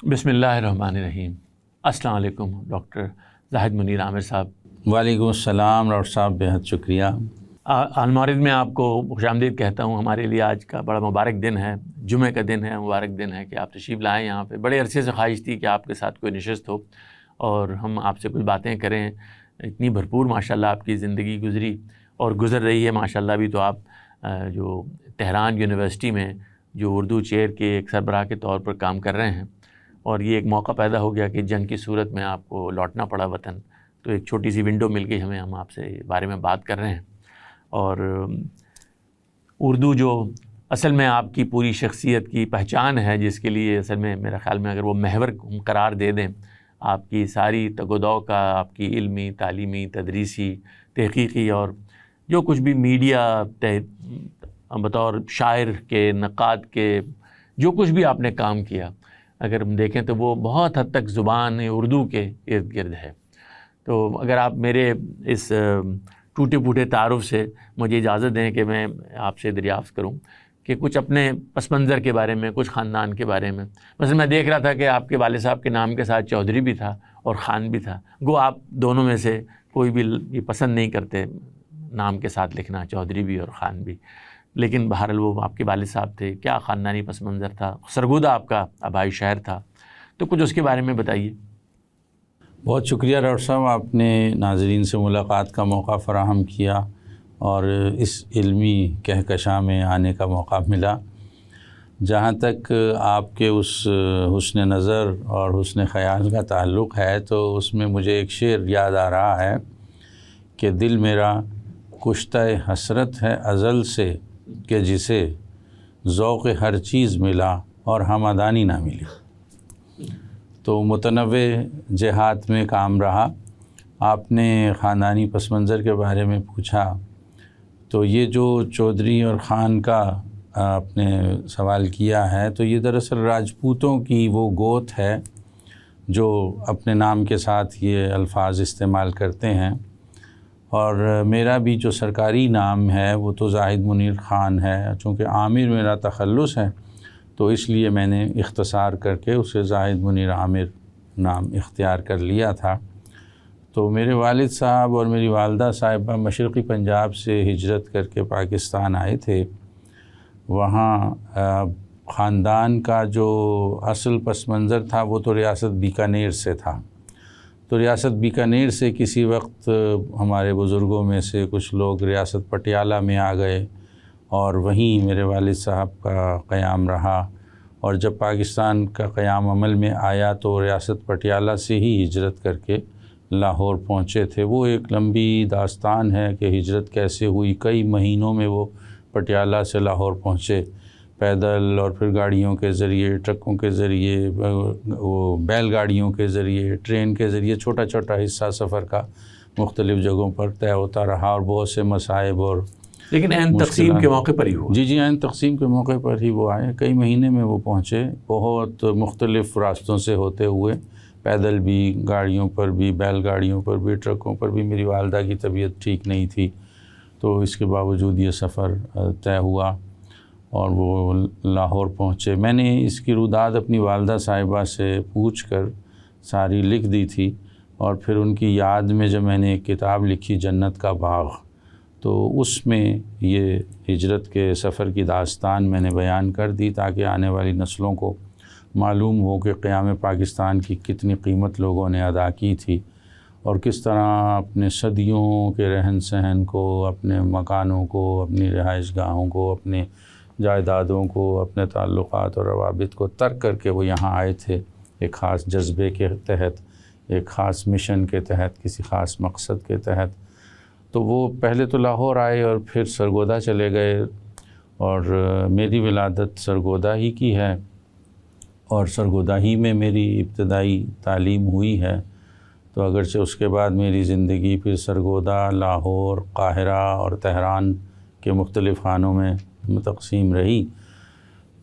بسم اللہ الرحمن الرحیم۔ السلام علیکم ڈاکٹر زاہد منیر عامر صاحب۔ وعلیکم السلام ڈاکٹر صاحب، بہت شکریہ۔ المارد میں آپ کو خوش آمدید کہتا ہوں۔ ہمارے لیے آج کا بڑا مبارک دن ہے، جمعہ کا دن ہے، مبارک دن ہے کہ آپ تشریف لائیں یہاں پہ۔ بڑے عرصے سے خواہش تھی کہ آپ کے ساتھ کوئی نشست ہو اور ہم آپ سے کچھ باتیں کریں۔ اتنی بھرپور ماشاءاللہ آپ کی زندگی گزری اور گزر رہی ہے ماشاءاللہ بھی۔ تو آپ جو تہران یونیورسٹی میں جو اردو چیئر کے ایک سربراہ کے طور پر کام کر رہے ہیں، اور یہ ایک موقع پیدا ہو گیا کہ جنگ کی صورت میں آپ کو لوٹنا پڑا وطن، تو ایک چھوٹی سی ونڈو مل گئی ہمیں، ہم آپ سے بارے میں بات کر رہے ہیں۔ اور اردو جو اصل میں آپ کی پوری شخصیت کی پہچان ہے، جس کے لیے اصل میں میرا خیال میں اگر وہ محور قرار دے دیں آپ کی ساری تگ و دو کا، آپ کی علمی، تعلیمی، تدریسی، تحقیقی اور جو کچھ بھی میڈیا بطور شاعر کے، نقاد کے، جو کچھ بھی آپ نے کام کیا، اگر ہم دیکھیں تو وہ بہت حد تک زبان اردو کے ارد گرد ہے۔ تو اگر آپ میرے اس ٹوٹے پھوٹے تعارف سے مجھے اجازت دیں کہ میں آپ سے دریافت کروں کہ کچھ اپنے پس منظر کے بارے میں، کچھ خاندان کے بارے میں۔ مثلا میں دیکھ رہا تھا کہ آپ کے والد صاحب کے نام کے ساتھ چودھری بھی تھا اور خان بھی تھا، گو آپ دونوں میں سے کوئی بھی یہ پسند نہیں کرتے نام کے ساتھ لکھنا، چودھری بھی اور خان بھی، لیکن بہرحال وہ آپ کے والد صاحب تھے۔ کیا خاندانی پس منظر تھا؟ سرگودا آپ کا آبائی شہر تھا، تو کچھ اس کے بارے میں بتائیے۔ بہت شکریہ ڈاکٹر صاحب، آپ نے ناظرین سے ملاقات کا موقع فراہم کیا اور اس علمی کہکشاں میں آنے کا موقع ملا۔ جہاں تک آپ کے اس حسن نظر اور حسن خیال کا تعلق ہے تو اس میں مجھے ایک شعر یاد آ رہا ہے کہ دل میرا کشتہ حسرت ہے ازل سے، کہ جسے ذوق ہر چیز ملا اور ہمدانی نہ ملی۔ تو متنوع جہات میں کام رہا۔ آپ نے خاندانی پس منظر کے بارے میں پوچھا، تو یہ جو چودھری اور خان کا آپ نے سوال کیا ہے، تو یہ دراصل راجپوتوں کی وہ گوت ہے جو اپنے نام کے ساتھ یہ الفاظ استعمال کرتے ہیں، اور میرا بھی جو سرکاری نام ہے وہ تو زاہد منیر خان ہے۔ چونکہ عامر میرا تخلص ہے تو اس لیے میں نے اختصار کر کے اسے زاہد منیر عامر نام اختیار کر لیا تھا۔ تو میرے والد صاحب اور میری والدہ صاحبہ مشرقی پنجاب سے ہجرت کر کے پاکستان آئے تھے۔ وہاں خاندان کا جو اصل پس منظر تھا وہ تو ریاست بیکانیر سے تھا۔ تو ریاست بیکانیر سے کسی وقت ہمارے بزرگوں میں سے کچھ لوگ ریاست پٹیالہ میں آ گئے اور وہیں میرے والد صاحب کا قیام رہا، اور جب پاکستان کا قیام عمل میں آیا تو ریاست پٹیالہ سے ہی ہجرت کر کے لاہور پہنچے تھے۔ وہ ایک لمبی داستان ہے کہ ہجرت کیسے ہوئی، کئی مہینوں میں وہ پٹیالہ سے لاہور پہنچے، پیدل اور پھر گاڑیوں کے ذریعے، ٹرکوں کے ذریعے، وہ بیل گاڑیوں کے ذریعے، ٹرین کے ذریعے، چھوٹا چھوٹا حصہ سفر کا مختلف جگہوں پر طے ہوتا رہا، اور بہت سے مصائب اور لیکن عین تقسیم کے موقع پر ہی ہوا۔ جی عین تقسیم کے موقع پر ہی وہ آئے، کئی مہینے میں وہ پہنچے، بہت مختلف راستوں سے ہوتے ہوئے، پیدل بھی، گاڑیوں پر بھی، بیل گاڑیوں پر بھی، ٹرکوں پر بھی۔ میری والدہ کی طبیعت ٹھیک نہیں تھی تو اس کے باوجود یہ سفر طے ہوا اور وہ لاہور پہنچے۔ میں نے اس کی روداد اپنی والدہ صاحبہ سے پوچھ کر ساری لکھ دی تھی، اور پھر ان کی یاد میں جب میں نے ایک کتاب لکھی جنت کا باغ، تو اس میں یہ ہجرت کے سفر کی داستان میں نے بیان کر دی تاکہ آنے والی نسلوں کو معلوم ہو کہ قیام پاکستان کی کتنی قیمت لوگوں نے ادا کی تھی، اور کس طرح اپنے صدیوں کے رہن سہن کو، اپنے مکانوں کو، اپنی رہائش گاہوں کو، اپنے جائیدادوں کو، اپنے تعلقات اور روابط کو ترک کر کے وہ یہاں آئے تھے، ایک خاص جذبے کے تحت، ایک خاص مشن کے تحت، کسی خاص مقصد کے تحت۔ تو وہ پہلے تو لاہور آئے اور پھر سرگودا چلے گئے، اور میری ولادت سرگودا ہی کی ہے، اور سرگودا ہی میں میری ابتدائی تعلیم ہوئی ہے۔ تو اگرچہ اس کے بعد میری زندگی پھر سرگودا، لاہور، قاہرہ اور تہران کے مختلف خانوں میں تقسیم رہی،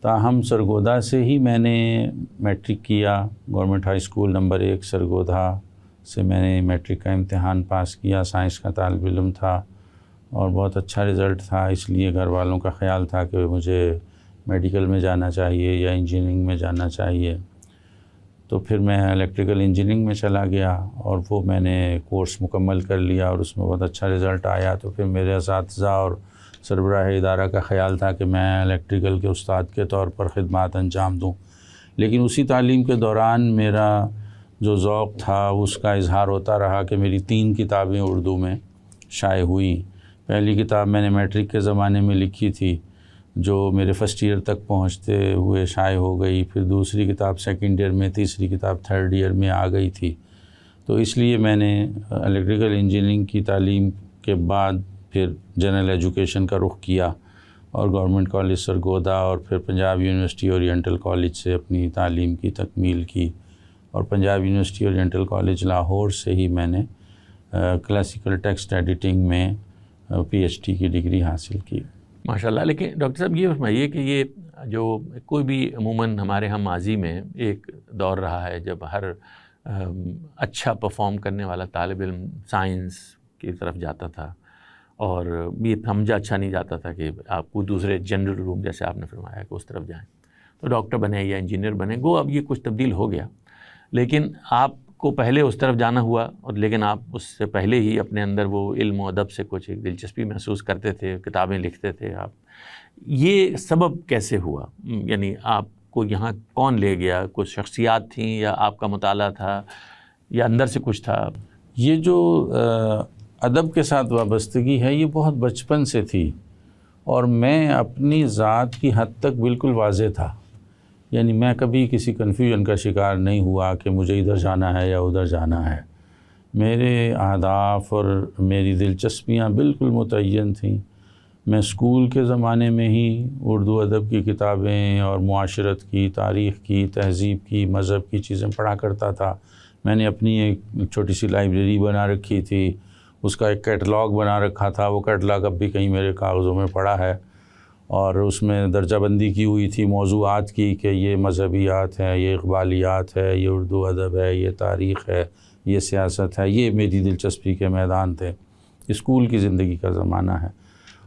تاہم سرگودا سے ہی میں نے میٹرک کیا۔ Government high school number 1 Sargodha سے میں نے میٹرک کا امتحان پاس کیا، سائنس کا طالب علم تھا اور بہت اچھا رزلٹ تھا، اس لیے گھر والوں کا خیال تھا کہ مجھے میڈیکل میں جانا چاہیے یا انجینئرنگ میں جانا چاہیے۔ تو پھر میں الیکٹریکل انجینئرنگ میں چلا گیا اور وہ میں نے کورس مکمل کر لیا اور اس میں بہت اچھا رزلٹ آیا. تو پھر میرے اساتذہ اور سربراہ ادارہ کا خیال تھا کہ میں الیکٹریکل کے استاد کے طور پر خدمات انجام دوں. لیکن اسی تعلیم کے دوران میرا جو ذوق تھا اس کا اظہار ہوتا رہا کہ میری 3 کتابیں اردو میں شائع ہوئیں. پہلی کتاب میں نے میٹرک کے زمانے میں لکھی تھی جو میرے فرسٹ ایئر تک پہنچتے ہوئے شائع ہو گئی. پھر دوسری کتاب سیکنڈ ایئر میں, تیسری کتاب تھرڈ ایئر میں آ گئی تھی. تو اس لیے میں نے الیکٹریکل انجینئرنگ کی تعلیم کے بعد پھر جنرل ایجوکیشن کا رخ کیا اور گورنمنٹ کالج سرگودا اور پھر پنجاب یونیورسٹی اورینٹل کالج سے اپنی تعلیم کی تکمیل کی. اور Punjab university oriental college Lahore سے ہی میں نے کلاسیکل ٹیکسٹ ایڈیٹنگ میں پی ایچ ڈی کی ڈگری حاصل کی. ماشاءاللہ. لیکن ڈاکٹر صاحب یہ فرمائیے کہ یہ جو کوئی بھی عموماً ہمارے ہم ماضی میں ایک دور رہا ہے جب ہر اچھا پرفارم کرنے والا طالب علم سائنس کی طرف جاتا تھا اور یہ سمجھا اچھا نہیں جاتا تھا کہ آپ کو دوسرے جنرل روم جیسے آپ نے فرمایا کہ اس طرف جائیں تو ڈاکٹر بنے یا انجینئر بنے. گو اب یہ کچھ تبدیل ہو گیا, لیکن آپ کو پہلے اس طرف جانا ہوا اور لیکن آپ اس سے پہلے ہی اپنے اندر وہ علم و ادب سے کچھ ایک دلچسپی محسوس کرتے تھے, کتابیں لکھتے تھے آپ. یہ سبب کیسے ہوا؟ یعنی آپ کو یہاں کون لے گیا؟ کچھ شخصیات تھیں یا آپ کا مطالعہ تھا یا اندر سے کچھ تھا؟ یہ جو ادب کے ساتھ وابستگی ہے یہ بہت بچپن سے تھی اور میں اپنی ذات کی حد تک بالکل واضح تھا. یعنی میں کبھی کسی کنفیوژن کا شکار نہیں ہوا کہ مجھے ادھر جانا ہے یا ادھر جانا ہے. میرے اہداف اور میری دلچسپیاں بالکل متعین تھیں. میں اسکول کے زمانے میں ہی اردو ادب کی کتابیں اور معاشرت کی, تاریخ کی, تہذیب کی, مذہب کی چیزیں پڑھا کرتا تھا. میں نے اپنی ایک چھوٹی سی لائبریری بنا رکھی تھی, اس کا ایک کیٹلاگ بنا رکھا تھا. وہ کیٹلاگ اب بھی کہیں میرے کاغذوں میں پڑا ہے اور اس میں درجہ بندی کی ہوئی تھی موضوعات کی کہ یہ مذہبیات ہے, یہ اقبالیات ہے, یہ اردو ادب ہے, یہ تاریخ ہے, یہ سیاست ہے. یہ میری دلچسپی کے میدان تھے. اسکول کی زندگی کا زمانہ ہے.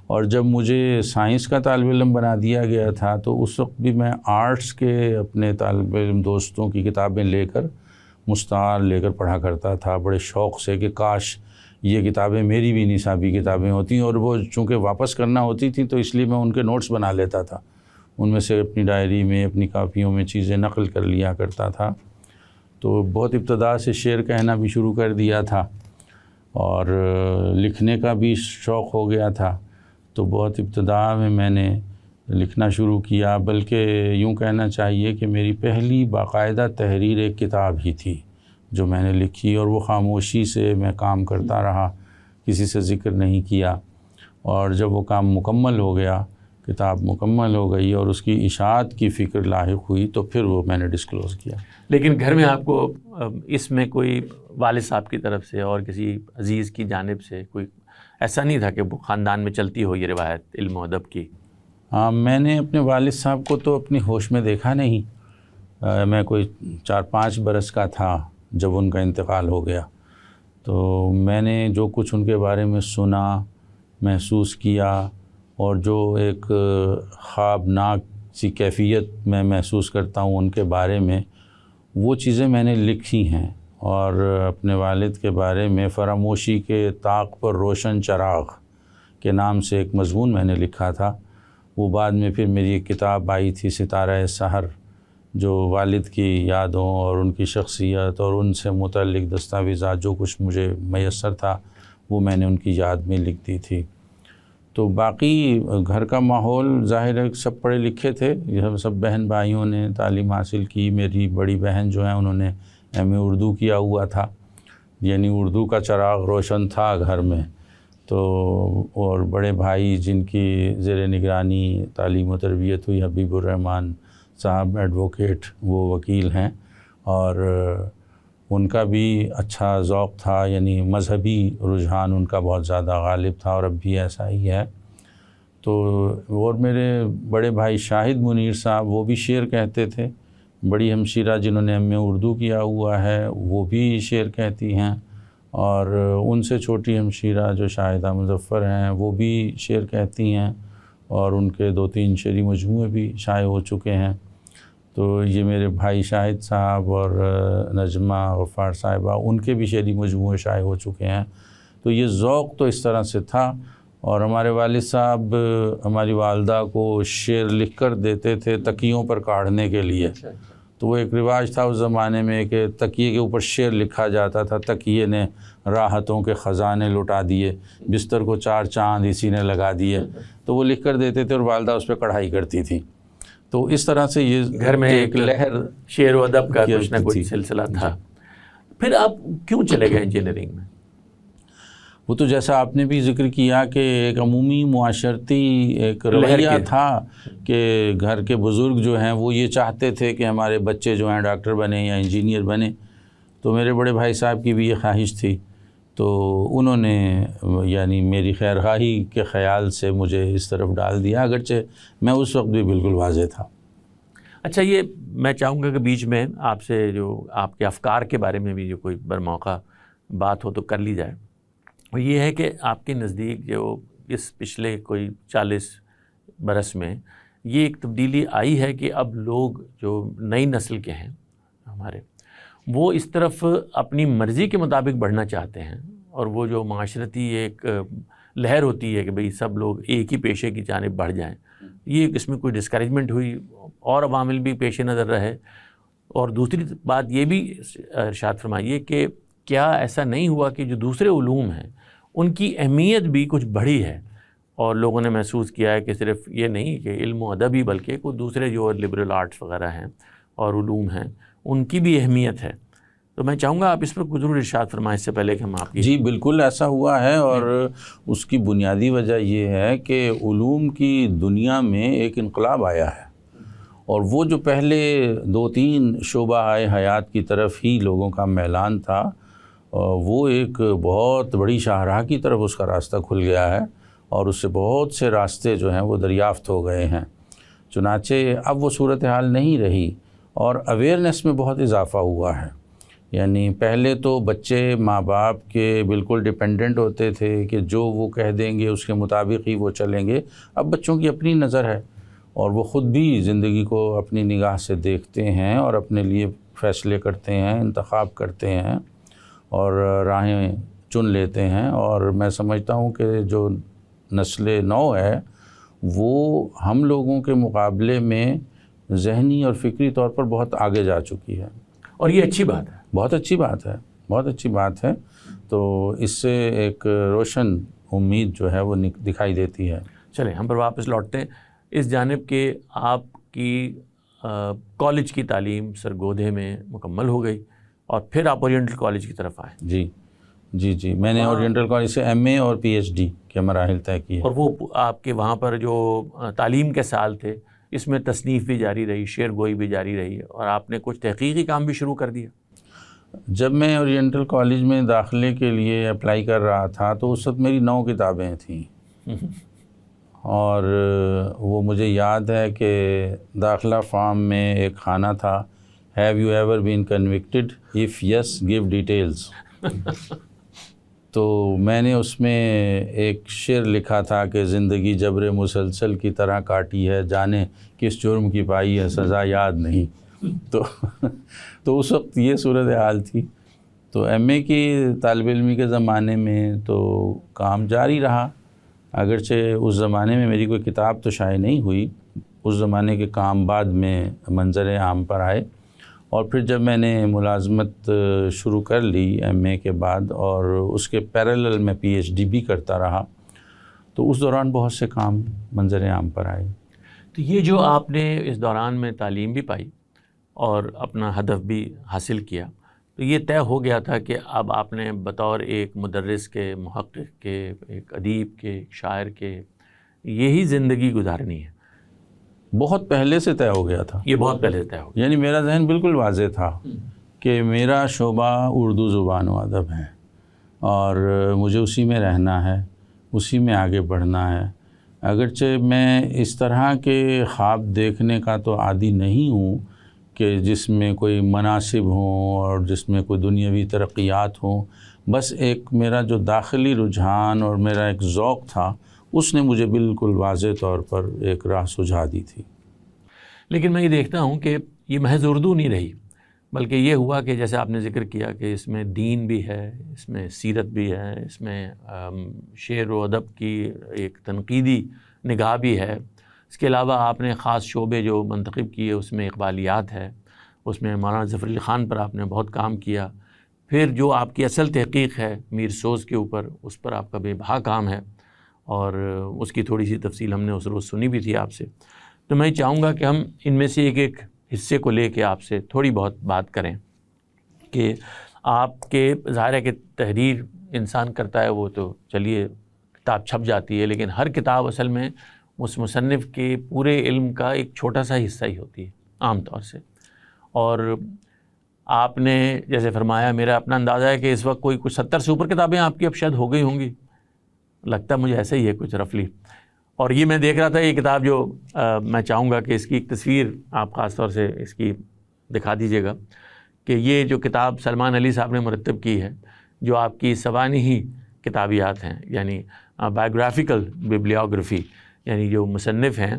اور جب مجھے سائنس کا طالب علم بنا دیا گیا تھا تو اس وقت بھی میں آرٹس کے اپنے طالب علم دوستوں کی کتابیں لے کر مستعار لے کر پڑھا کرتا تھا بڑے شوق سے کہ کاش یہ کتابیں میری بھی نصابی کتابیں ہوتی. اور وہ چونکہ واپس کرنا ہوتی تھیں تو اس لیے میں ان کے نوٹس بنا لیتا تھا. ان میں سے اپنی ڈائری میں, اپنی کاپیوں میں چیزیں نقل کر لیا کرتا تھا. تو بہت ابتدا سے شعر کہنا بھی شروع کر دیا تھا اور لکھنے کا بھی شوق ہو گیا تھا. تو بہت ابتدا میں نے لکھنا شروع کیا, بلکہ یوں کہنا چاہیے کہ میری پہلی باقاعدہ تحریر ایک کتاب ہی تھی جو میں نے لکھی اور وہ خاموشی سے میں کام کرتا رہا, کسی سے ذکر نہیں کیا. اور جب وہ کام مکمل ہو گیا, کتاب مکمل ہو گئی اور اس کی اشاعت کی فکر لاحق ہوئی تو پھر وہ میں نے ڈسکلوز کیا. لیکن گھر میں آپ کو اس میں کوئی والد صاحب کی طرف سے اور کسی عزیز کی جانب سے کوئی ایسا نہیں تھا کہ وہ خاندان میں چلتی ہو یہ روایت علم و ادب کی؟ ہاں, میں نے اپنے والد صاحب کو تو اپنی ہوش میں دیکھا نہیں. میں کوئی 4-5 برس کا تھا جب ان کا انتقال ہو گیا. تو میں نے جو کچھ ان کے بارے میں سنا, محسوس کیا اور جو ایک خوابناک سی کیفیت میں محسوس کرتا ہوں ان کے بارے میں, وہ چیزیں میں نے لکھی ہیں. اور اپنے والد کے بارے میں فراموشی کے طاق پر روشن چراغ کے نام سے ایک مضمون میں نے لکھا تھا. وہ بعد میں پھر میری ایک کتاب آئی تھی ستارہ سحر, جو والد کی یادوں اور ان کی شخصیت اور ان سے متعلق دستاویزات جو کچھ مجھے میسر تھا وہ میں نے ان کی یاد میں لکھ دی تھی. تو باقی گھر کا ماحول ظاہر ہے سب پڑھے لکھے تھے. یہ سب بہن بھائیوں نے تعلیم حاصل کی. میری بڑی بہن جو ہیں انہوں نے ایم اے اردو کیا ہوا تھا, یعنی اردو کا چراغ روشن تھا گھر میں. تو اور بڑے بھائی جن کی زیر نگرانی تعلیم و تربیت ہوئی, حبیب الرحمن صاحب ایڈوکیٹ, وہ وکیل ہیں اور ان کا بھی اچھا ذوق تھا, یعنی مذہبی رجحان ان کا بہت زیادہ غالب تھا اور اب بھی ایسا ہی ہے. تو اور میرے بڑے بھائی شاہد منیر صاحب, وہ بھی شعر کہتے تھے. بڑی ہمشیرہ جنہوں نے ایم اے اردو کیا ہوا ہے وہ بھی شعر کہتی ہیں, اور ان سے چھوٹی ہمشیرہ جو شاہدہ مظفر ہیں وہ بھی شعر کہتی ہیں اور ان کے 2-3 شعری مجموعے بھی شائع ہو چکے ہیں. تو یہ میرے بھائی شاہد صاحب اور نجمہ غفار صاحبہ ان کے بھی شعری مجموعے شائع ہو چکے ہیں. تو یہ ذوق تو اس طرح سے تھا. اور ہمارے والد صاحب ہماری والدہ کو شعر لکھ کر دیتے تھے تکیوں پر کاڑھنے کے لیے. تو وہ ایک رواج تھا اس زمانے میں کہ تکیے کے اوپر شعر لکھا جاتا تھا. تکیے نے راحتوں کے خزانے لٹا دیے, بستر کو 4 چاند اسی نے لگا دیے. تو وہ لکھ کر دیتے تھے اور والدہ اس پہ کڑھائی کرتی تھی. تو اس طرح سے یہ گھر میں ایک لہر شعر و ادب کا کچھ نہ کچھ سلسلہ تھا. پھر آپ کیوں چلے گئے انجینئرنگ میں؟ وہ تو جیسا آپ نے بھی ذکر کیا کہ ایک عمومی معاشرتی ایک رویہ تھا کہ گھر کے بزرگ جو ہیں وہ یہ چاہتے تھے کہ ہمارے بچے جو ہیں ڈاکٹر بنیں یا انجینئر بنیں. تو میرے بڑے بھائی صاحب کی بھی یہ خواہش تھی. تو انہوں نے یعنی میری خیرخواہی کے خیال سے مجھے اس طرف ڈال دیا, اگرچہ میں اس وقت بھی بالکل واضح تھا. اچھا, یہ میں چاہوں گا کہ بیچ میں آپ سے جو آپ کے افکار کے بارے میں بھی جو کوئی برموقع بات ہو تو کر لی جائے. اور یہ ہے کہ آپ کے نزدیک جو اس پچھلے کوئی 40 برس میں یہ ایک تبدیلی آئی ہے کہ اب لوگ جو نئی نسل کے ہیں ہمارے, وہ اس طرف اپنی مرضی کے مطابق بڑھنا چاہتے ہیں. اور وہ جو معاشرتی ایک لہر ہوتی ہے کہ بھئی سب لوگ ایک ہی پیشے کی جانب بڑھ جائیں, یہ اس میں کوئی ڈسکریجمنٹ ہوئی اور عوامل بھی پیش نظر رہے. اور دوسری بات یہ بھی ارشاد فرمائیے کہ کیا ایسا نہیں ہوا کہ جو دوسرے علوم ہیں ان کی اہمیت بھی کچھ بڑھی ہے, اور لوگوں نے محسوس کیا ہے کہ صرف یہ نہیں کہ علم و ادب ہی بلکہ کوئی دوسرے جو لبرل آرٹس وغیرہ ہیں اور علوم ہیں ان کی بھی اہمیت ہے. تو میں چاہوں گا آپ اس پر کچھ ضرور ارشاد فرمائیں اس سے پہلے کہ ہم آپ کی. جی بالکل ایسا ہوا ہے, اور اس کی بنیادی وجہ یہ ہے کہ علوم کی دنیا میں ایک انقلاب آیا ہے. اور وہ جو پہلے 2-3 شعبہ حیات کی طرف ہی لوگوں کا میلان تھا, وہ ایک بہت بڑی شاہراہ کی طرف اس کا راستہ کھل گیا ہے, اور اس سے بہت سے راستے جو ہیں وہ دریافت ہو گئے ہیں. چنانچہ اب وہ صورتحال نہیں رہی, اور اویئرنیس میں بہت اضافہ ہوا ہے. یعنی پہلے تو بچے ماں باپ کے بالکل ڈیپینڈنٹ ہوتے تھے کہ جو وہ کہہ دیں گے اس کے مطابق ہی وہ چلیں گے. اب بچوں کی اپنی نظر ہے, اور وہ خود بھی زندگی کو اپنی نگاہ سے دیکھتے ہیں اور اپنے لیے فیصلے کرتے ہیں, انتخاب کرتے ہیں اور راہیں چن لیتے ہیں. اور میں سمجھتا ہوں کہ جو نسل نو ہے وہ ہم لوگوں کے مقابلے میں ذہنی اور فکری طور پر بہت آگے جا چکی ہے, اور یہ اچھی بات ہے. بہت اچھی بات ہے, بہت اچھی بات ہے. تو اس سے ایک روشن امید جو ہے وہ دکھائی دیتی ہے. چلیں ہم پر واپس لوٹتے ہیں اس جانب کہ آپ کی کالج کی تعلیم سرگودھے میں مکمل ہو گئی اور پھر آپ اورینٹل کالج کی طرف آئے. جی میں نے اورینٹل کالج سے ایم اے اور پی ایچ ڈی کے مراحل طے کیے. اور وہ آپ کے وہاں پر جو تعلیم کے سال تھے اس میں تصنیف بھی جاری رہی, شعر گوئی بھی جاری رہی, اور آپ نے کچھ تحقیقی کام بھی شروع کر دیا. جب میں اورینٹل کالج میں داخلے کے لیے اپلائی کر رہا تھا تو اس وقت میری 9 کتابیں تھیں, اور وہ مجھے یاد ہے کہ داخلہ فارم میں ایک خانہ تھا, have you ever been convicted, if yes give details. تو میں نے اس میں ایک شعر لکھا تھا کہ زندگی جبر مسلسل کی طرح کاٹی ہے, جانے کس جرم کی پائی ہے سزا یاد نہیں. تو اس وقت یہ صورتحال تھی. تو ایم اے کی طالب علمی کے زمانے میں تو کام جاری رہا, اگرچہ اس زمانے میں میری کوئی کتاب تو شائع نہیں ہوئی. اس زمانے کے کام بعد میں منظر عام پر آئے, اور پھر جب میں نے ملازمت شروع کر لی ایم اے کے بعد اور اس کے پیرالل میں پی ایچ ڈی بھی کرتا رہا, تو اس دوران بہت سے کام منظر عام پر آئے. تو یہ جو آپ نے اس دوران میں تعلیم بھی پائی اور اپنا ہدف بھی حاصل کیا, تو یہ طے ہو گیا تھا کہ اب آپ نے بطور ایک مدرس کے, محقق کے, ایک ادیب کے, ایک شاعر کے یہی زندگی گزارنی ہے. بہت پہلے سے طے ہو گیا تھا. یہ بہت پہلے سے طے ہو گیا. یعنی میرا ذہن بالکل واضح تھا کہ میرا شعبہ اردو زبان و ادب ہے, اور مجھے اسی میں رہنا ہے, اسی میں آگے بڑھنا ہے. اگرچہ میں اس طرح کے خواب دیکھنے کا تو عادی نہیں ہوں کہ جس میں کوئی مناصب ہوں اور جس میں کوئی دنیاوی ترقیات ہوں, بس ایک میرا جو داخلی رجحان اور میرا ایک ذوق تھا اس نے مجھے بالکل واضح طور پر ایک راہ سجھا دی تھی. لیکن میں یہ دیکھتا ہوں کہ یہ محض اردو نہیں رہی، بلکہ یہ ہوا کہ جیسے آپ نے ذکر کیا کہ اس میں دین بھی ہے، اس میں سیرت بھی ہے، اس میں شعر و ادب کی ایک تنقیدی نگاہ بھی ہے، اس کے علاوہ آپ نے خاص شعبے جو منتخب کیے اس میں اقبالیات ہے، اس میں مولانا ظفر علی خان پر آپ نے بہت کام کیا، پھر جو آپ کی اصل تحقیق ہے میر سوز کے اوپر اس پر آپ کا بے بہا کام ہے، اور اس کی تھوڑی سی تفصیل ہم نے اس روز سنی بھی تھی آپ سے۔ تو میں چاہوں گا کہ ہم ان میں سے ایک حصے کو لے کے آپ سے تھوڑی بہت بات کریں کہ آپ کے ظاہر ہے کہ تحریر انسان کرتا ہے وہ تو چلیے کتاب چھپ جاتی ہے، لیکن ہر کتاب اصل میں اس مصنف کے پورے علم کا ایک چھوٹا سا حصہ ہی ہوتی ہے عام طور سے۔ اور آپ نے جیسے فرمایا، میرا اپنا اندازہ ہے کہ اس وقت کچھ 70 سے اوپر کتابیں آپ کی اب شاید ہو گئی ہوں گی، لگتا ہے مجھے ایسا ہی ہے کچھ رفلی۔ اور یہ میں دیکھ رہا تھا یہ کتاب جو میں چاہوں گا کہ اس کی ایک تصویر آپ خاص طور سے اس کی دکھا دیجیے گا، کہ یہ جو کتاب سلمان علی صاحب نے مرتب کی ہے، جو آپ کی سوانحی کتابیات ہیں، یعنی بایوگرافیکل بیبلیوگرافی، یعنی جو مصنف ہیں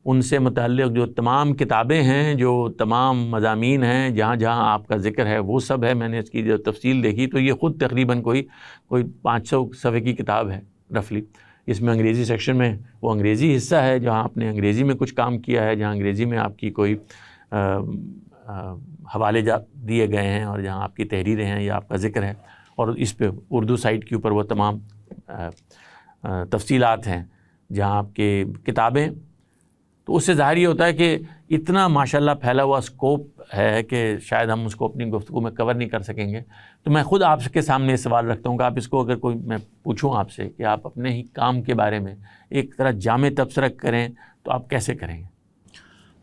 ان سے متعلق جو تمام کتابیں ہیں، جو تمام مضامین ہیں، جہاں جہاں آپ کا ذکر ہے وہ سب ہے۔ میں نے اس کی جو تفصیل دیکھی تو یہ خود تقریباً کوئی 500 صفحے کی کتاب ہے رفلی۔ اس میں انگریزی سیکشن میں وہ انگریزی حصہ ہے جہاں آپ نے انگریزی میں کچھ کام کیا ہے، جہاں انگریزی میں آپ کی کوئی حوالے دیے گئے ہیں اور جہاں آپ کی تحریریں ہیں یا آپ کا ذکر ہے، اور اس پہ اردو سائٹ کے اوپر وہ تمام تفصیلات ہیں جہاں آپ کے کتابیں۔ تو اس سے ظاہر یہ ہوتا ہے کہ اتنا ماشاءاللہ پھیلا ہوا اسکوپ ہے کہ شاید ہم اس کو اپنی گفتگو میں کور نہیں کر سکیں گے۔ تو میں خود آپ کے سامنے یہ سوال رکھتا ہوں کہ آپ اس کو اگر کوئی میں پوچھوں آپ سے کہ آپ اپنے ہی کام کے بارے میں ایک طرح جامع تبصرہ کریں تو آپ کیسے کریں گے؟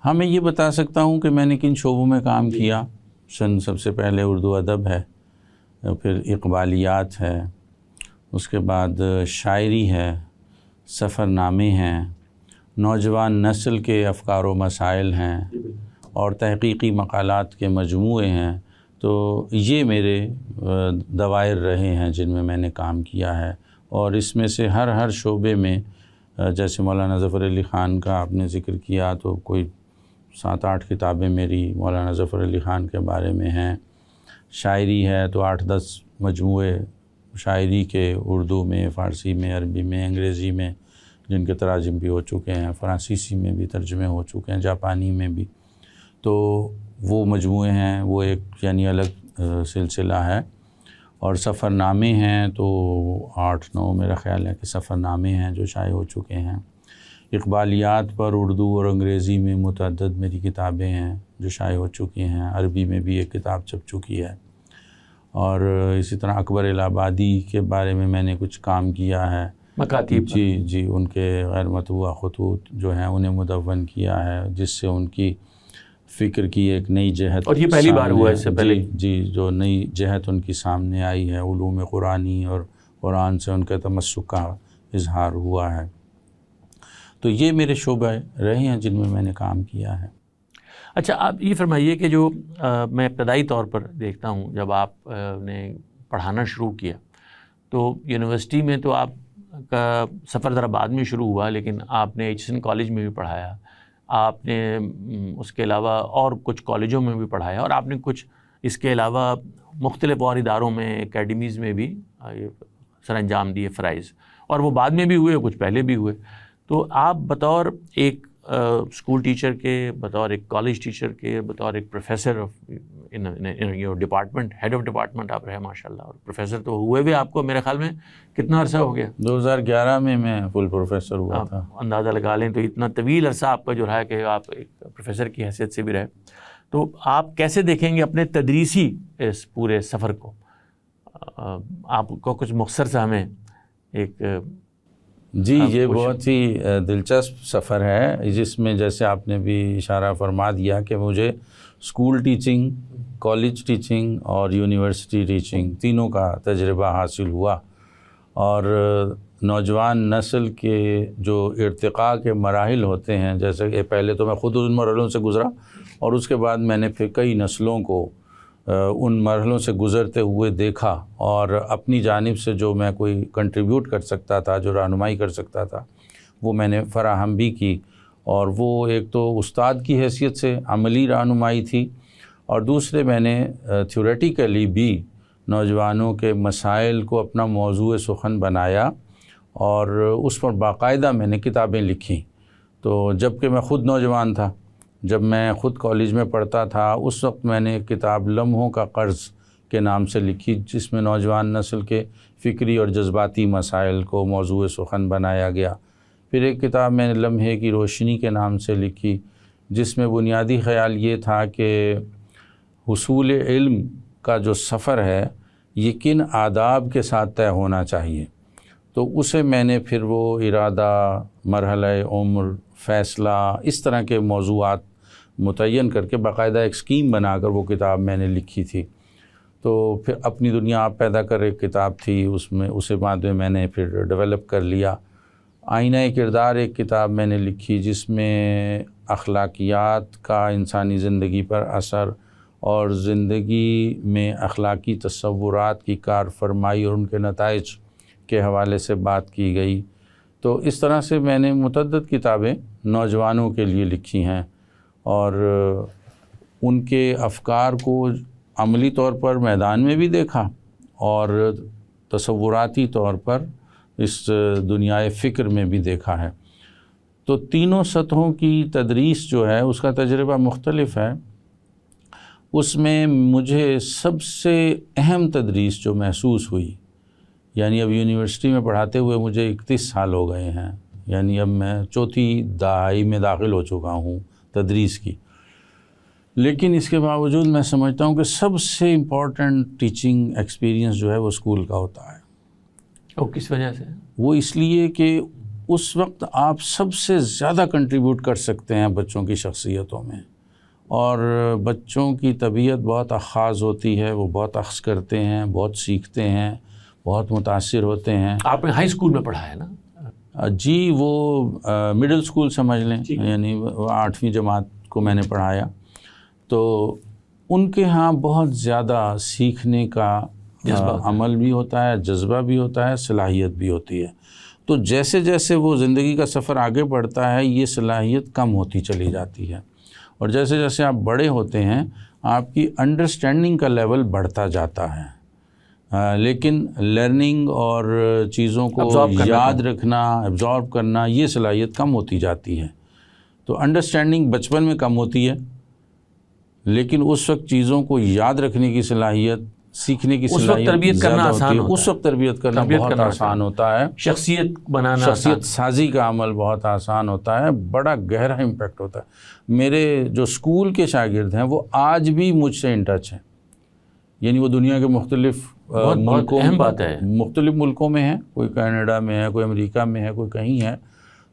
ہاں، میں یہ بتا سکتا ہوں کہ میں نے کن شعبوں میں کام کیا۔ سب سے پہلے اردو ادب ہے، پھر اقبالیات ہے، اس کے بعد شاعری ہے، سفر نامے ہیں، نوجوان نسل کے افکار و مسائل ہیں، اور تحقیقی مقالات کے مجموعے ہیں۔ تو یہ میرے دوائر رہے ہیں جن میں نے کام کیا ہے، اور اس میں سے ہر شعبے میں جیسے مولانا ظفر علی خان کا آپ نے ذکر کیا تو کوئی 7-8 کتابیں میری مولانا ظفر علی خان کے بارے میں ہیں۔ شاعری ہے تو 8-10 مجموعے شاعری کے اردو میں، فارسی میں، عربی میں، انگریزی میں، جن کے تراجم بھی ہو چکے ہیں، فرانسیسی میں بھی ترجمے ہو چکے ہیں، جاپانی میں بھی۔ تو وہ مجموعے ہیں، وہ ایک یعنی الگ سلسلہ ہے۔ اور سفر نامے ہیں تو 8-9 میرا خیال ہے کہ سفر نامے ہیں جو شائع ہو چکے ہیں۔ اقبالیات پر اردو اور انگریزی میں متعدد میری کتابیں ہیں جو شائع ہو چکی ہیں، عربی میں بھی ایک کتاب چھپ چکی ہے۔ اور اسی طرح اکبر الہ آبادی کے بارے میں نے کچھ کام کیا ہے، مکاتیب۔ جی ان کے غیر مطبوعہ خطوط جو ہیں انہیں مدون کیا ہے، جس سے ان کی فکر کی ایک نئی جہت، اور یہ پہلی بار ہوا ہے اس سے پہلے؟ جی جو نئی جہت ان کی سامنے آئی ہے، علوم قرآنی اور قرآن سے ان کے تمسک کا اظہار ہوا ہے۔ تو یہ میرے شعبے رہے ہیں جن میں نے کام کیا ہے۔ اچھا، آپ یہ فرمائیے کہ جو میں ابتدائی طور پر دیکھتا ہوں جب آپ نے پڑھانا شروع کیا تو یونیورسٹی میں تو آپ کا سفر ذرا بعد میں شروع ہوا، لیکن آپ نے ایچ ایس این کالج میں بھی پڑھایا، آپ نے اس کے علاوہ اور کچھ کالجوں میں بھی پڑھایا، اور آپ نے کچھ اس کے علاوہ مختلف اور اداروں میں، اکیڈمیز میں بھی سر انجام دیے فرائض، اور وہ بعد میں بھی ہوئے، کچھ پہلے بھی ہوئے۔ تو آپ بطور ایک اسکول ٹیچر کے، بطور ایک کالج ٹیچر کے، بطور ایک professor in your department, head of department آپ رہے ماشاء اللہ، اور پروفیسر تو ہوئے بھی آپ کو میرے خیال میں کتنا عرصہ ہو گیا؟ 2011 میں فل پروفیسر ہوا تھا۔ اندازہ لگا لیں تو اتنا طویل عرصہ آپ کا جو رہا ہے کہ آپ ایک پروفیسر کی حیثیت سے بھی رہے۔ تو آپ کیسے دیکھیں گے اپنے تدریسی اس پورے سفر کو؟ آپ کو کچھ مختصر سے ہمیں ایک جی یہ بہت ہی دلچسپ سفر ہے، جس میں جیسے آپ نے بھی اشارہ فرما دیا کہ مجھے اسکول ٹیچنگ، کالج ٹیچنگ اور یونیورسٹی ٹیچنگ تینوں کا تجربہ حاصل ہوا، اور نوجوان نسل کے جو ارتقاء کے مراحل ہوتے ہیں، جیسے کہ پہلے تو میں خود ان مرحلوں سے گزرا، اور اس کے بعد میں نے پھر کئی نسلوں کو ان مرحلوں سے گزرتے ہوئے دیکھا، اور اپنی جانب سے جو میں کوئی کنٹریبیوٹ کر سکتا تھا، جو رہنمائی کر سکتا تھا، وہ میں نے فراہم بھی کی، اور وہ ایک تو استاد کی حیثیت سے عملی رہنمائی تھی، اور دوسرے میں نے تھیوریٹیکلی بھی نوجوانوں کے مسائل کو اپنا موضوع سخن بنایا اور اس پر باقاعدہ میں نے کتابیں لکھیں۔ تو جب کہ میں خود نوجوان تھا، جب میں خود کالج میں پڑھتا تھا، اس وقت میں نے ایک کتاب لمحوں کا قرض کے نام سے لکھی، جس میں نوجوان نسل کے فکری اور جذباتی مسائل کو موضوع سخن بنایا گیا۔ پھر ایک کتاب میں نے لمحے کی روشنی کے نام سے لکھی، جس میں بنیادی خیال یہ تھا کہ حصول علم کا جو سفر ہے یہ کن آداب کے ساتھ طے ہونا چاہیے۔ تو اسے میں نے پھر وہ ارادہ، مرحلہ عمر، فیصلہ، اس طرح کے موضوعات متعین کر کے باقاعدہ ایک اسکیم بنا کر وہ کتاب میں نے لکھی تھی۔ تو پھر اپنی دنیا آپ پیدا کر ایک کتاب تھی، اس میں اسے بعد میں نے پھر ڈیولپ کر لیا۔ آئینہ کردار ایک کتاب میں نے لکھی، جس میں اخلاقیات کا انسانی زندگی پر اثر اور زندگی میں اخلاقی تصورات کی کار فرمائی اور ان کے نتائج کے حوالے سے بات کی گئی۔ تو اس طرح سے میں نے متعدد کتابیں نوجوانوں کے لیے لکھی ہیں، اور ان کے افکار کو عملی طور پر میدان میں بھی دیکھا اور تصوراتی طور پر اس دنیائے فکر میں بھی دیکھا ہے۔ تو تینوں سطحوں کی تدریس جو ہے اس کا تجربہ مختلف ہے۔ اس میں مجھے سب سے اہم تدریس جو محسوس ہوئی، یعنی اب یونیورسٹی میں پڑھاتے ہوئے مجھے 31 سال ہو گئے ہیں، یعنی اب میں چوتھی دہائی میں داخل ہو چکا ہوں تدریس کی، لیکن اس کے باوجود میں سمجھتا ہوں کہ سب سے امپورٹنٹ ٹیچنگ ایکسپیرینس جو ہے وہ اسکول کا ہوتا ہے۔ اور کس وجہ سے؟ وہ اس لیے کہ اس وقت آپ سب سے زیادہ کنٹریبیوٹ کر سکتے ہیں بچوں کی شخصیتوں میں، اور بچوں کی طبیعت بہت اخاذ ہوتی ہے، وہ بہت اخذ کرتے ہیں، بہت سیکھتے ہیں، بہت متاثر ہوتے ہیں۔ آپ نے ہائی اسکول میں پڑھا ہے نا؟ جی، وہ مڈل اسکول سمجھ لیں، یعنی 8ویں جماعت کو میں نے پڑھایا۔ تو ان کے ہاں بہت زیادہ سیکھنے کا عمل بھی ہوتا ہے، جذبہ بھی ہوتا ہے، صلاحیت بھی ہوتی ہے۔ تو جیسے جیسے وہ زندگی کا سفر آگے بڑھتا ہے، یہ صلاحیت کم ہوتی چلی جاتی ہے، اور جیسے جیسے آپ بڑے ہوتے ہیں آپ کی انڈرسٹینڈنگ کا لیول بڑھتا جاتا ہے، لیکن لرننگ اور چیزوں کو یاد رکھنا، ایبزارب کرنا، یہ صلاحیت کم ہوتی جاتی ہے۔ تو انڈرسٹینڈنگ بچپن میں کم ہوتی ہے، لیکن اس وقت چیزوں کو یاد رکھنے کی صلاحیت، سیکھنے کی صلاحیت تربیت کرنا آسان ہوتا ہے۔ اس وقت تربیت کرنا بہت آسان ہوتا ہے، شخصیت بنانا، شخصیت سازی کا عمل بہت آسان ہوتا ہے، بڑا گہرا امپیکٹ ہوتا ہے۔ میرے جو اسکول کے شاگرد ہیں وہ آج بھی مجھ سے ان ٹچ ہیں، یعنی وہ دنیا کے مختلف ملکوں، اہم بات ہے، مختلف ملکوں میں ہیں، کوئی کینیڈا میں ہے، کوئی امریکہ میں ہے، کوئی کہیں ہے،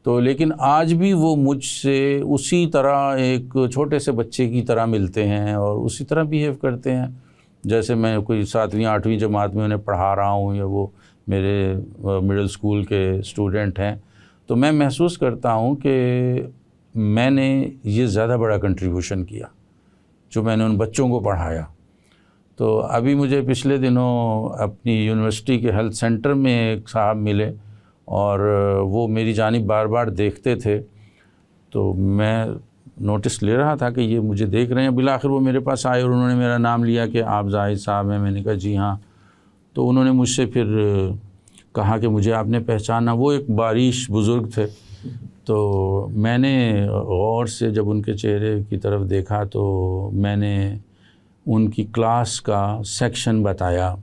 تو لیکن آج بھی وہ مجھ سے اسی طرح ایک چھوٹے سے بچے کی طرح ملتے ہیں اور اسی طرح بیہیو کرتے ہیں جیسے میں کوئی 7ویں 8ویں جماعت میں انہیں پڑھا رہا ہوں، یا وہ میرے مڈل اسکول کے اسٹوڈنٹ ہیں۔ تو میں محسوس کرتا ہوں کہ میں نے یہ زیادہ بڑا کنٹریبیوشن کیا جو میں نے ان بچوں کو پڑھایا۔ تو ابھی مجھے پچھلے دنوں اپنی یونیورسٹی کے ہیلتھ سینٹر میں ایک صاحب ملے، اور وہ میری جانب بار بار دیکھتے تھے، تو میں نوٹس لے رہا تھا کہ یہ مجھے دیکھ رہے ہیں۔ بالآخر وہ میرے پاس آئے اور انہوں نے میرا نام لیا کہ آپ زاہد صاحب ہیں۔ میں نے کہا جی ہاں۔ تو انہوں نے مجھ سے پھر کہا کہ مجھے آپ نے پہچانا؟ وہ ایک باریش بزرگ تھے، تو میں نے غور سے جب ان کے چہرے کی طرف دیکھا تو میں نے ان کی کلاس کا سیکشن بتایا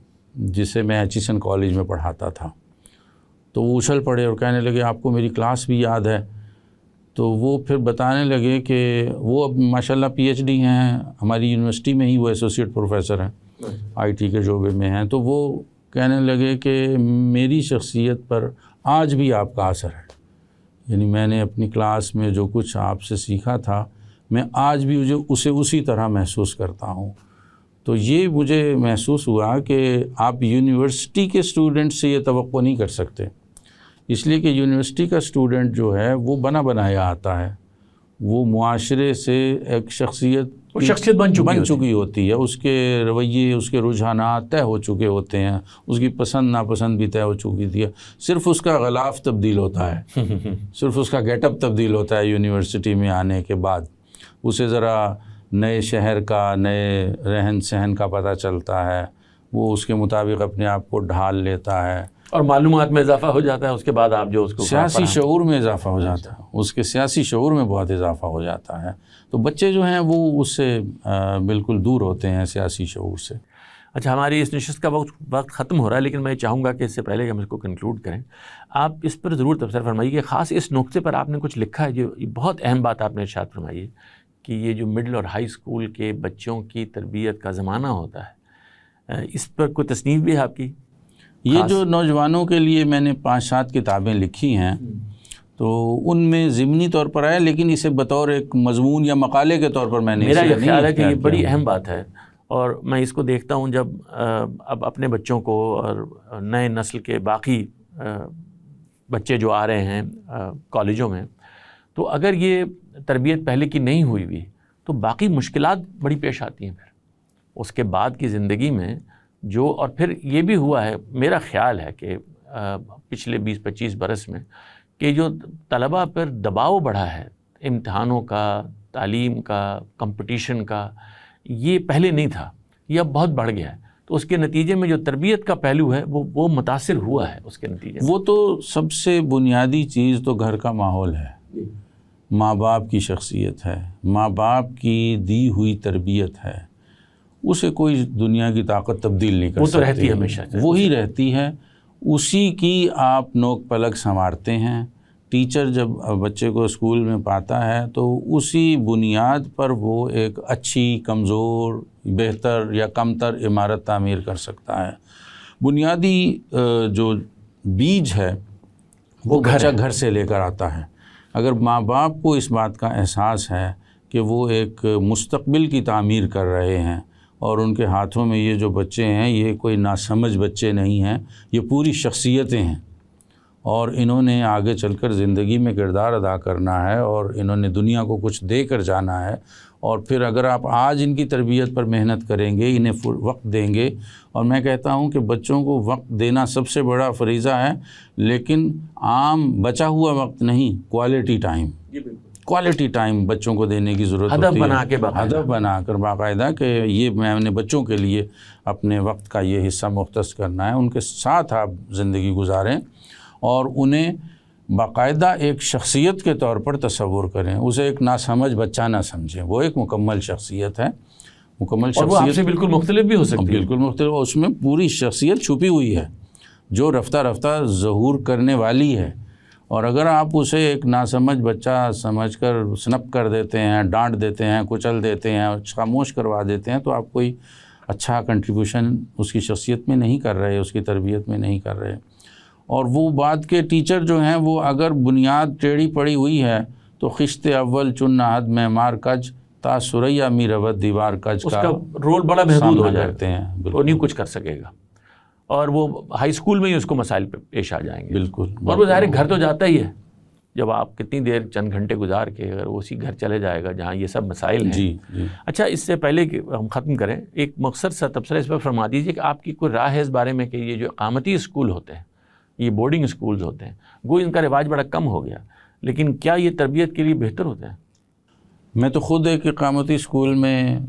جسے میں ایچیسن کالج میں پڑھاتا تھا۔ تو وہ اچھل پڑے اور کہنے لگے آپ کو میری کلاس بھی یاد ہے؟ تو وہ پھر بتانے لگے کہ وہ اب ماشاءاللہ پی ایچ ڈی ہیں، ہماری یونیورسٹی میں ہی وہ ایسوسیٹ پروفیسر ہیں، آئی ٹی کے شعبے میں ہیں۔ تو وہ کہنے لگے کہ میری شخصیت پر آج بھی آپ کا اثر ہے، یعنی میں نے اپنی کلاس میں جو کچھ آپ سے سیکھا تھا میں آج بھی اسے اسی طرح محسوس کرتا ہوں۔ تو یہ مجھے محسوس ہوا کہ آپ یونیورسٹی کے اسٹوڈنٹ سے یہ توقع نہیں کر سکتے، اس لیے کہ یونیورسٹی کا اسٹوڈنٹ جو ہے وہ بنا بنایا آتا ہے، وہ معاشرے سے ایک شخصیت بن چکی ہوتی ہے، اس کے رویے، اس کے رجحانات طے ہو چکے ہوتے ہیں، اس کی پسند ناپسند بھی طے ہو چکی تھی، صرف اس کا غلاف تبدیل ہوتا ہے، صرف اس کا گیٹ اپ تبدیل ہوتا ہے یونیورسٹی میں آنے کے بعد، اسے ذرا نئے شہر کا، نئے رہن سہن کا پتہ چلتا ہے، وہ اس کے مطابق اپنے آپ کو ڈھال لیتا ہے، اور معلومات میں اضافہ ہو جاتا ہے، اس کے بعد آپ جو اس کو سیاسی شعور میں اضافہ ہو جاتا ہے، اس کے سیاسی شعور میں بہت اضافہ ہو جاتا ہے، تو بچے جو ہیں وہ اس سے بالکل دور ہوتے ہیں سیاسی شعور سے۔ اچھا، ہماری اس نشست کا وقت ختم ہو رہا ہے، لیکن میں چاہوں گا کہ اس سے پہلے کہ ہم اس کو کنکلوڈ کریں، آپ اس پر ضرور تبصرہ فرمائیے کہ خاص اس نقطے پر آپ نے کچھ لکھا ہے، جو بہت اہم بات آپ نے ارشاد فرمائی ہے کہ یہ جو مڈل اور ہائی اسکول کے بچوں کی تربیت کا زمانہ ہوتا ہے، اس پر کوئی تصنیف بھی ہے آپ کی؟ یہ جو نوجوانوں کے لیے میں نے 5-7 کتابیں لکھی ہیں، تو ان میں ضمنی طور پر آیا، لیکن اسے بطور ایک مضمون یا مقالے کے طور پر میں نے، میرا یہ خیال ہے کہ یہ بڑی اہم بات ہے، اور میں اس کو دیکھتا ہوں جب اب اپنے بچوں کو اور نئے نسل کے باقی بچے جو آ رہے ہیں کالجوں میں، تو اگر یہ تربیت پہلے کی نہیں ہوئی ہوئی تو باقی مشکلات بڑی پیش آتی ہیں پھر اس کے بعد کی زندگی میں جو، اور پھر یہ بھی ہوا ہے، میرا خیال ہے کہ پچھلے 20-25 برس میں کہ جو طلباء پر دباؤ بڑھا ہے امتحانوں کا، تعلیم کا، کمپٹیشن کا، یہ پہلے نہیں تھا، یہ اب بہت بڑھ گیا ہے، تو اس کے نتیجے میں جو تربیت کا پہلو ہے وہ متاثر ہوا ہے اس کے نتیجے میں۔ وہ تو سب سے بنیادی چیز تو گھر کا ماحول ہے، ماں باپ کی شخصیت ہے، ماں باپ کی دی ہوئی تربیت ہے، اسے کوئی دنیا کی طاقت تبدیل نہیں کر سکتی، وہ تو رہتی ہے ہمیشہ، وہی رہتی ہے، اسی کی آپ نوک پلک سنوارتے ہیں۔ ٹیچر جب بچے کو اسکول میں پاتا ہے تو اسی بنیاد پر وہ ایک اچھی، کمزور، بہتر یا کمتر عمارت تعمیر کر سکتا ہے۔ بنیادی جو بیج ہے وہ بچہ گھر سے لے کر آتا ہے۔ اگر ماں باپ کو اس بات کا احساس ہے کہ وہ ایک مستقبل کی تعمیر کر رہے ہیں، اور ان کے ہاتھوں میں یہ جو بچے ہیں یہ کوئی ناسمجھ بچے نہیں ہیں، یہ پوری شخصیتیں ہیں، اور انہوں نے آگے چل کر زندگی میں کردار ادا کرنا ہے، اور انہوں نے دنیا کو کچھ دے کر جانا ہے، اور پھر اگر آپ آج ان کی تربیت پر محنت کریں گے، انہیں وقت دیں گے، اور میں کہتا ہوں کہ بچوں کو وقت دینا سب سے بڑا فریضہ ہے، لیکن عام بچا ہوا وقت نہیں، کوالٹی ٹائم، کوالٹی ٹائم بچوں کو دینے کی ضرورت ہوتی ہے، ہدف بنا کر باقاعدہ کہ یہ میں نے بچوں کے لیے اپنے وقت کا یہ حصہ مختص کرنا ہے، ان کے ساتھ آپ زندگی گزاریں، اور انہیں باقاعدہ ایک شخصیت کے طور پر تصور کریں، اسے ایک ناسمجھ بچہ نہ سمجھیں، وہ ایک مکمل شخصیت ہے، مکمل شخصیت، اور وہ آپ سے بالکل مختلف بھی ہو سکتی ہے، بالکل مختلف، اس میں پوری شخصیت چھپی ہوئی ہے جو رفتہ رفتہ ظہور کرنے والی ہے، اور اگر آپ اسے ایک ناسمجھ بچہ سمجھ کر سنپ کر دیتے ہیں، ڈانٹ دیتے ہیں، کچل دیتے ہیں، خاموش کروا دیتے ہیں، تو آپ کوئی اچھا کنٹریبیوشن اس کی شخصیت میں نہیں کر رہے، اس کی تربیت میں نہیں کر رہے۔ اور وہ بات کے ٹیچر جو ہیں وہ اگر بنیاد ٹیڑھی پڑی ہوئی ہے تو خشت اول چن نہد میں مار کج تا سریا می رود دیوار کج کا رول بڑا محدود ہو جاتے ہیں، وہ نہیں کچھ کر سکے گا، اور وہ ہائی اسکول میں ہی اس کو مسائل پیش آ جائیں گے، بالکل، اور وہ ظاہر گھر تو جاتا ہی ہے، جب آپ کتنی دیر چند گھنٹے گزار کے اگر وہ اسی گھر چلے جائے گا جہاں یہ سب مسائل ہیں۔ جی۔ اچھا، اس سے پہلے کہ ہم ختم کریں، ایک مختصر سا تبصرہ اس پر فرما دیجیے کہ آپ کی کوئی رائے ہے اس بارے میں کہ یہ جو اقامتی اسکول ہوتے ہیں، یہ بورڈنگ اسکولز ہوتے ہیں، وہ ان کا رواج بڑا کم ہو گیا، لیکن کیا یہ تربیت کے لیے بہتر ہوتے ہیں؟ میں تو خود ایک اقامتی اسکول میں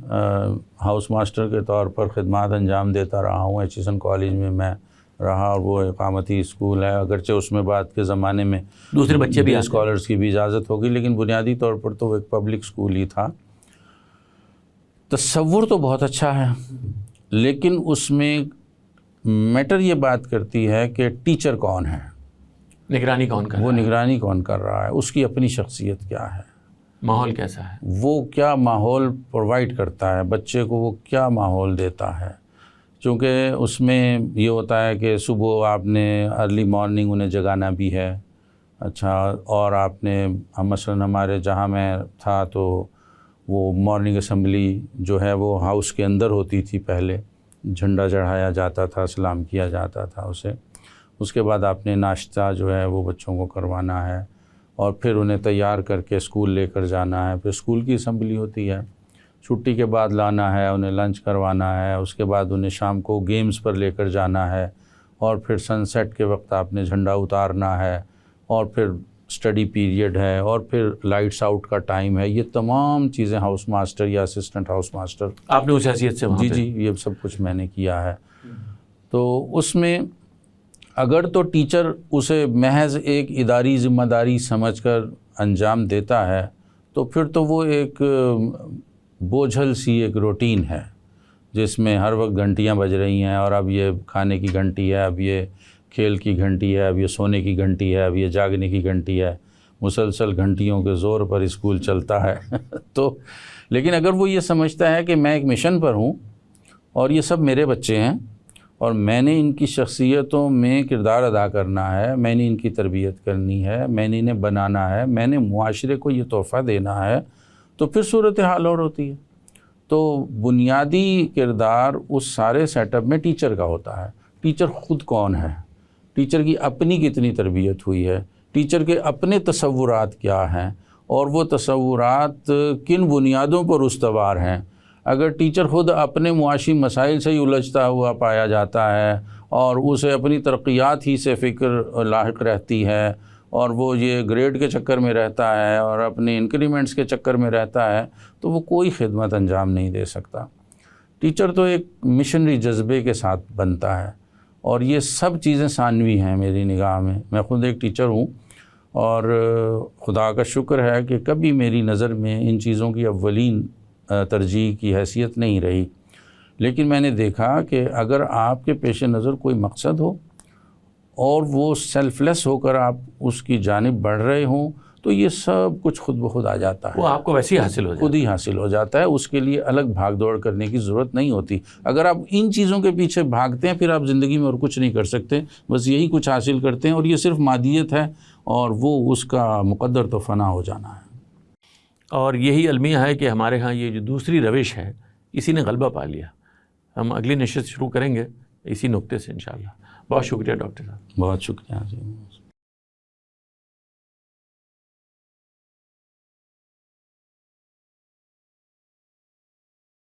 ہاؤس ماسٹر کے طور پر خدمات انجام دیتا رہا ہوں، ایچ کالج میں میں رہا، اور وہ اقامتی اسکول ہے، اگرچہ اس میں بعد کے زمانے میں دوسرے بچے بھی اسکالرس کی بھی اجازت ہوگی، لیکن بنیادی طور پر تو وہ ایک پبلک اسکول ہی تھا۔ تصور تو بہت اچھا ہے، لیکن اس میں میٹر یہ بات کرتی ہے کہ ٹیچر کون ہے، نگرانی کون کر رہا ہے، وہ نگرانی کون کر رہا ہے، اس کی اپنی شخصیت کیا ہے، ماحول کیسا ہے، وہ کیا ماحول پرووائڈ کرتا ہے بچے کو، وہ کیا ماحول دیتا ہے، چونکہ اس میں یہ ہوتا ہے کہ صبح آپ نے ارلی مارننگ انہیں جگانا بھی ہے، اچھا، اور آپ نے مثلاً ہمارے جہاں میں تھا تو وہ مارننگ اسمبلی جو ہے وہ ہاؤس کے اندر ہوتی تھی، پہلے جھنڈا چڑھایا جاتا تھا، سلام کیا جاتا تھا اسے، اس کے بعد آپ نے ناشتہ جو ہے وہ بچوں کو کروانا ہے، اور پھر انہیں تیار کر کے اسکول لے کر جانا ہے، پھر اسکول کی اسمبلی ہوتی ہے، چھٹی کے بعد لانا ہے، انہیں لنچ کروانا ہے، اس کے بعد انہیں شام کو گیمز پر لے کر جانا ہے، اور پھر سن سیٹ کے وقت آپ نے جھنڈا اتارنا ہے، اور پھر اسٹڈی پیریڈ ہے، اور پھر لائٹس آؤٹ کا ٹائم ہے. یہ تمام چیزیں ہاؤس ماسٹر یا اسسٹنٹ ہاؤس ماسٹر، آپ نے اس حیثیت سے وہاں جی یہ سب کچھ میں نے کیا ہے. تو اس میں اگر تو ٹیچر اسے محض ایک اداری ذمہ داری سمجھ کر انجام دیتا ہے تو پھر تو وہ ایک بوجھل سی ایک روٹین ہے جس میں ہر وقت گھنٹیاں بج رہی ہیں، اور اب یہ کھانے کی گھنٹی ہے، اب یہ کھیل کی گھنٹی ہے، اب یہ سونے کی گھنٹی ہے، اب یہ جاگنے کی گھنٹی ہے، مسلسل گھنٹیوں کے زور پر اسکول چلتا ہے. تو لیکن اگر وہ یہ سمجھتا ہے کہ میں ایک مشن پر ہوں اور یہ سب میرے بچے ہیں اور میں نے ان کی شخصیتوں میں کردار ادا کرنا ہے، میں نے ان کی تربیت کرنی ہے، میں نے انہیں بنانا ہے، میں نے معاشرے کو یہ تحفہ دینا ہے، تو پھر صورتحال اور ہوتی ہے. تو بنیادی کردار اس سارے سیٹ اپ میں ٹیچر کا ہوتا ہے. ٹیچر خود کون ہے، ٹیچر کی اپنی کتنی تربیت ہوئی ہے، ٹیچر کے اپنے تصورات کیا ہیں، اور وہ تصورات کن بنیادوں پر استوار ہیں. اگر ٹیچر خود اپنے معاشی مسائل سے ہی الجھتا ہوا پایا جاتا ہے اور اسے اپنی ترقیات ہی سے فکر لاحق رہتی ہے، اور وہ یہ گریڈ کے چکر میں رہتا ہے اور اپنے انکریمنٹس کے چکر میں رہتا ہے، تو وہ کوئی خدمت انجام نہیں دے سکتا. ٹیچر تو ایک مشنری جذبے کے ساتھ بنتا ہے، اور یہ سب چیزیں ثانوی ہیں میری نگاہ میں. میں خود ایک ٹیچر ہوں، اور خدا کا شکر ہے کہ کبھی میری نظر میں ان چیزوں کی اولین ترجیح کی حیثیت نہیں رہی. لیکن میں نے دیکھا کہ اگر آپ کے پیش نظر کوئی مقصد ہو اور وہ سیلف لیس ہو کر آپ اس کی جانب بڑھ رہے ہوں تو یہ سب کچھ خود بخود آ جاتا ہے. وہ آپ کو ویسے ہی حاصل ہو جاتا ہے، خود ہی حاصل ہو جاتا ہے. اس کے لیے الگ بھاگ دوڑ کرنے کی ضرورت نہیں ہوتی. اگر آپ ان چیزوں کے پیچھے بھاگتے ہیں پھر آپ زندگی میں اور کچھ نہیں کر سکتے، بس یہی کچھ حاصل کرتے ہیں، اور یہ صرف مادیت ہے اور وہ اس کا مقدر تو فنا ہو جانا ہے. اور یہی المیہ ہے کہ ہمارے ہاں یہ جو دوسری روش ہے اسی نے غلبہ پا لیا. ہم اگلی نشست شروع کریں گے اسی نقطے سے انشاءاللہ. بہت شکریہ ڈاکٹر صاحب. بہت شکریہ جی.